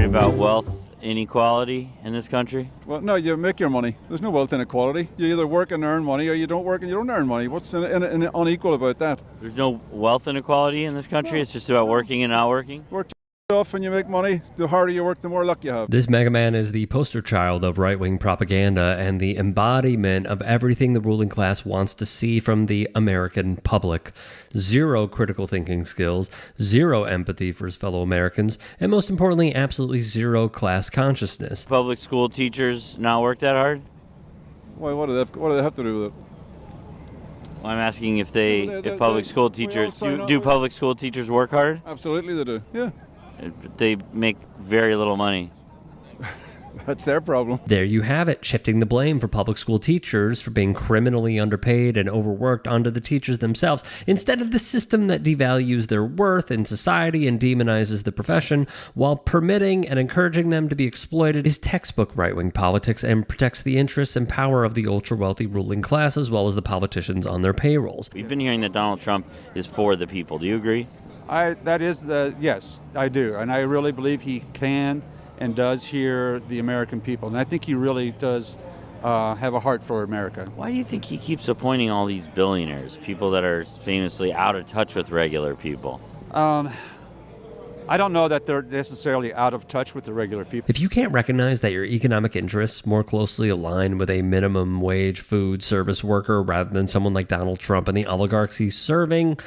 worried about wealth inequality in this country? Well, no, you make your money. There's no wealth inequality. You either work and earn money, or you don't work and you don't earn money. What's unequal about that? There's no wealth inequality in this country? It's just about working and not working? Work off and you make money. The harder you work, the more luck you have. This MAGA man is the poster child of right-wing propaganda and the embodiment of everything the ruling class wants to see from the American public. Zero critical thinking skills, zero empathy for his fellow Americans, and most importantly, absolutely zero class consciousness. Public school teachers not work that hard? Why? What do they have to do with it? Well, I'm asking if public school teachers do public school teachers work hard? Absolutely, they do. Yeah. They make very little money. That's their problem. There you have it, shifting the blame for public school teachers for being criminally underpaid and overworked onto the teachers themselves, instead of the system that devalues their worth in society and demonizes the profession, while permitting and encouraging them to be exploited, is textbook right-wing politics and protects the interests and power of the ultra-wealthy ruling class as well as the politicians on their payrolls. We've been hearing that Donald Trump is for the people. Do you agree? Yes, I do. And I really believe he can and does hear the American people. And I think he really does have a heart for America. Why do you think he keeps appointing all these billionaires, people that are famously out of touch with regular people? I don't know that they're necessarily out of touch with the regular people. If you can't recognize that your economic interests more closely align with a minimum wage food service worker rather than someone like Donald Trump and the oligarchs he's serving,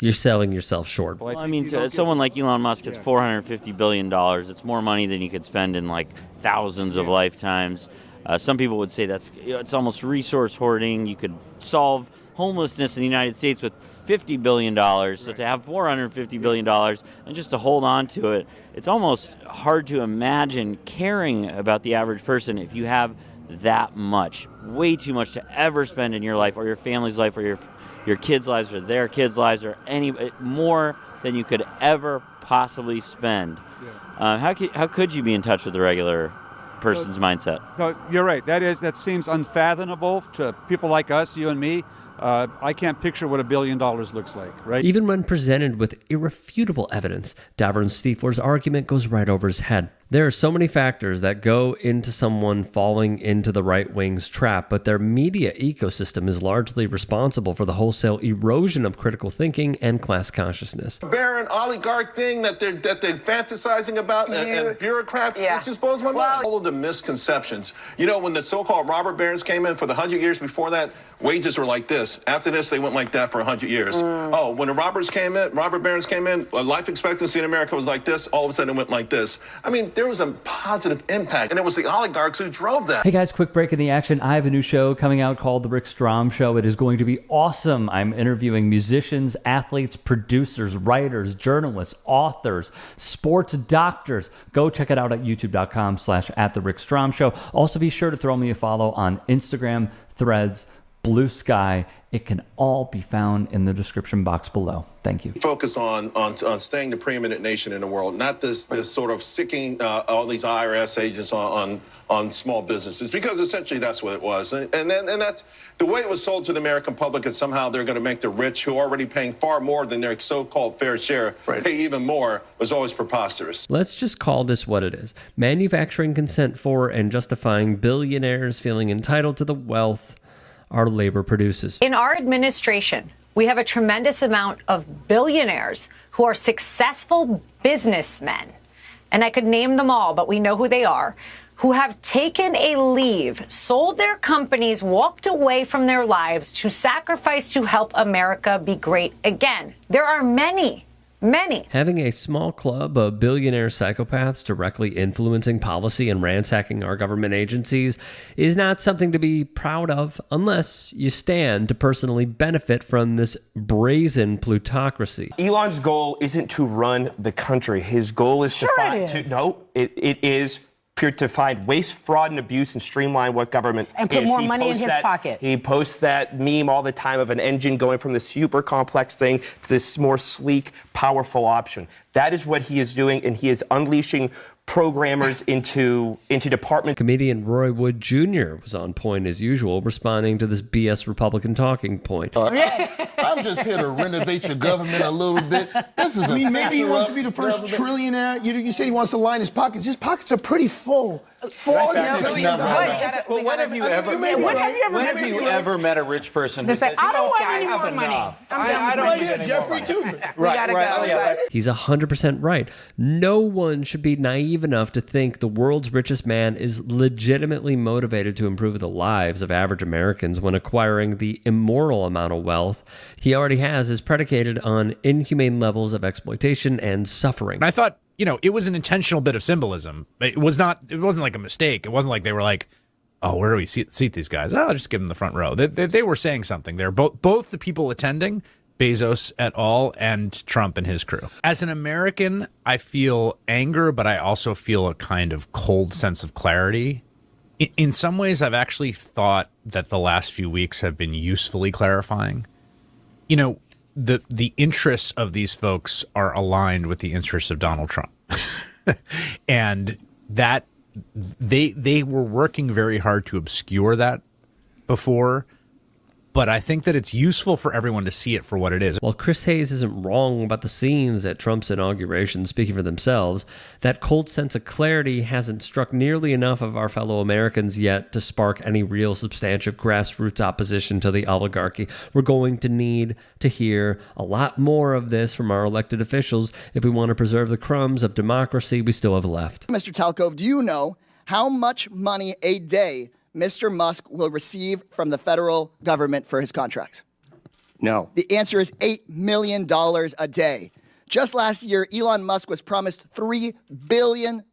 you're selling yourself short. Well, I mean, someone like Elon Musk gets $450 billion. It's more money than you could spend in like thousands of lifetimes. Some people would say it's almost resource hoarding. You could solve homelessness in the United States with $50 billion. So to have $450 billion and just to hold on to it, it's almost hard to imagine caring about the average person if you have that much, way too much to ever spend in your life or your family's life or your kids' lives or their kids' lives or any more than you could ever possibly spend. Yeah. How could you be in touch with the regular person's mindset? No, you're right. That seems unfathomable to people like us, you and me. I can't picture what $1 billion looks like, right? Even when presented with irrefutable evidence, Davern Stiefler's argument goes right over his head. There are so many factors that go into someone falling into the right wing's trap, but their media ecosystem is largely responsible for the wholesale erosion of critical thinking and class consciousness. Baron oligarch thing that they're fantasizing about and bureaucrats, which just blows my mind. All of the misconceptions. You know, when the so-called robber barons came in for the 100 years before that, wages were like this. After this, they went like that for 100 years. Oh, when the robber barons came in, life expectancy in America was like this. All of a sudden, it went like this. I mean, there was a positive impact, and it was the oligarchs who drove that. Hey guys, quick break in the action. I have a new show coming out called The Rick Strom Show. It is going to be awesome. I'm interviewing musicians, athletes, producers, writers, journalists, authors, sports doctors. Go check it out at youtube.com/@TheRickStrom Also, be sure to throw me a follow on Instagram, Threads, Blue Sky. It can all be found in the description box below. Thank you. Focus on staying the preeminent nation in the world, not this sort of sicking all these IRS agents on small businesses, because essentially that's what it was. And that the way it was sold to the American public is somehow they're going to make the rich, who are already paying far more than their so-called fair share, pay even more, was always preposterous. Let's just call this what it is. Manufacturing consent for and justifying billionaires feeling entitled to the wealth our labor produces. In our administration, we have a tremendous amount of billionaires who are successful businessmen, and I could name them all, but we know who they are, who have taken a leave, sold their companies, walked away from their lives to sacrifice to help America be great again. There are many. Having a small club of billionaire psychopaths directly influencing policy and ransacking our government agencies is not something to be proud of no you stand to personally benefit from this brazen plutocracy. Elon's goal isn't to run the country. His goal is it is to find waste, fraud, and abuse and streamline what government and put more money in his pocket. He posts that meme all the time of an engine going from this super complex thing to this more sleek, powerful option. That is what he is doing, and he is unleashing programmers into departments. Comedian Roy Wood Jr. was on point as usual, responding to this BS Republican talking point. I'm just here to renovate your government a little bit. This is maybe he wants to be the first trillionaire. You said he wants to line his pockets. His pockets are pretty full. $400 billion. But when have you ever met a rich person who says, I don't want any more money. I don't need any Jeffrey more money. Tubin. Right. He's 100% right. No one should be naive enough to think the world's richest man is legitimately motivated to improve the lives of average Americans when acquiring the immoral amount of wealth he already has is predicated on inhumane levels of exploitation and suffering. And I thought, it was an intentional bit of symbolism. It wasn't like a mistake. It wasn't like they were like, oh, where do we seat these guys? Oh, I'll just give them the front row. They were saying something there. Both the people attending, Bezos et al., and Trump and his crew. As an American, I feel anger, but I also feel a kind of cold sense of clarity. In some ways, I've actually thought that the last few weeks have been usefully clarifying. The interests of these folks are aligned with the interests of Donald Trump. And that they were working very hard to obscure that before. But I think that it's useful for everyone to see it for what it is. While Chris Hayes isn't wrong about the scenes at Trump's inauguration speaking for themselves, that cold sense of clarity hasn't struck nearly enough of our fellow Americans yet to spark any real substantive grassroots opposition to the oligarchy. We're going to need to hear a lot more of this from our elected officials if we want to preserve the crumbs of democracy we still have left. Mr. Talcove, do you know how much money a day Mr. Musk will receive from the federal government for his contracts? No. The answer is $8 million a day. Just last year, Elon Musk was promised $3 billion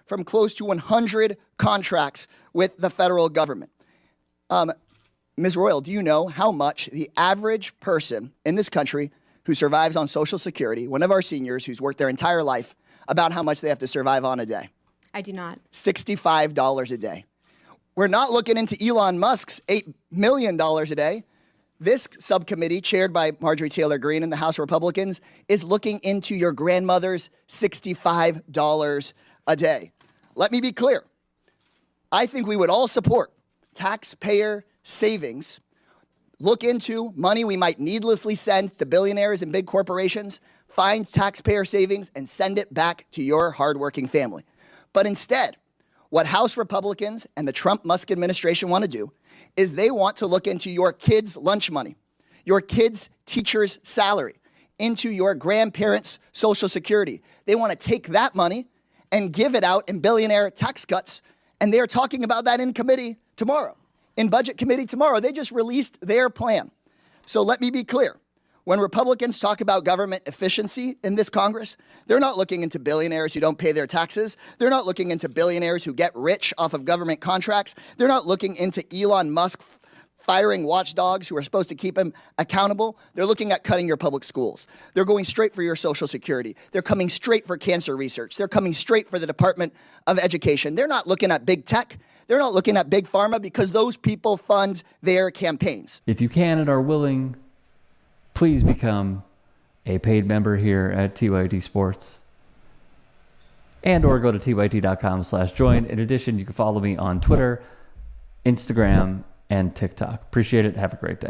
from close to 100 contracts with the federal government. Ms. Royal, do you know how much the average person in this country who survives on Social Security, one of our seniors who's worked their entire life, about how much they have to survive on a day? I do not. $65 a day. We're not looking into Elon Musk's $8 million a day. This subcommittee, chaired by Marjorie Taylor Greene and the House Republicans, is looking into your grandmother's $65 a day. Let me be clear. I think we would all support taxpayer savings, look into money we might needlessly send to billionaires and big corporations, find taxpayer savings, and send it back to your hardworking family. But instead, what House Republicans and the Trump-Musk administration want to do is they want to look into your kids' lunch money, your kids' teacher's salary, into your grandparents' Social Security. They want to take that money and give it out in billionaire tax cuts, and they're talking about that in committee tomorrow, in Budget Committee tomorrow. They just released their plan. So let me be clear. When Republicans talk about government efficiency in this Congress, they're not looking into billionaires who don't pay their taxes. They're not looking into billionaires who get rich off of government contracts. They're not looking into Elon Musk firing watchdogs who are supposed to keep him accountable. They're looking at cutting your public schools. They're going straight for your Social Security. They're coming straight for cancer research. They're coming straight for the Department of Education. They're not looking at big tech. They're not looking at big pharma because those people fund their campaigns. If you can and are willing, please become a paid member here at TYT Sports, and or go to tyt.com/join. In addition, you can follow me on Twitter, Instagram, and TikTok. Appreciate it. Have a great day.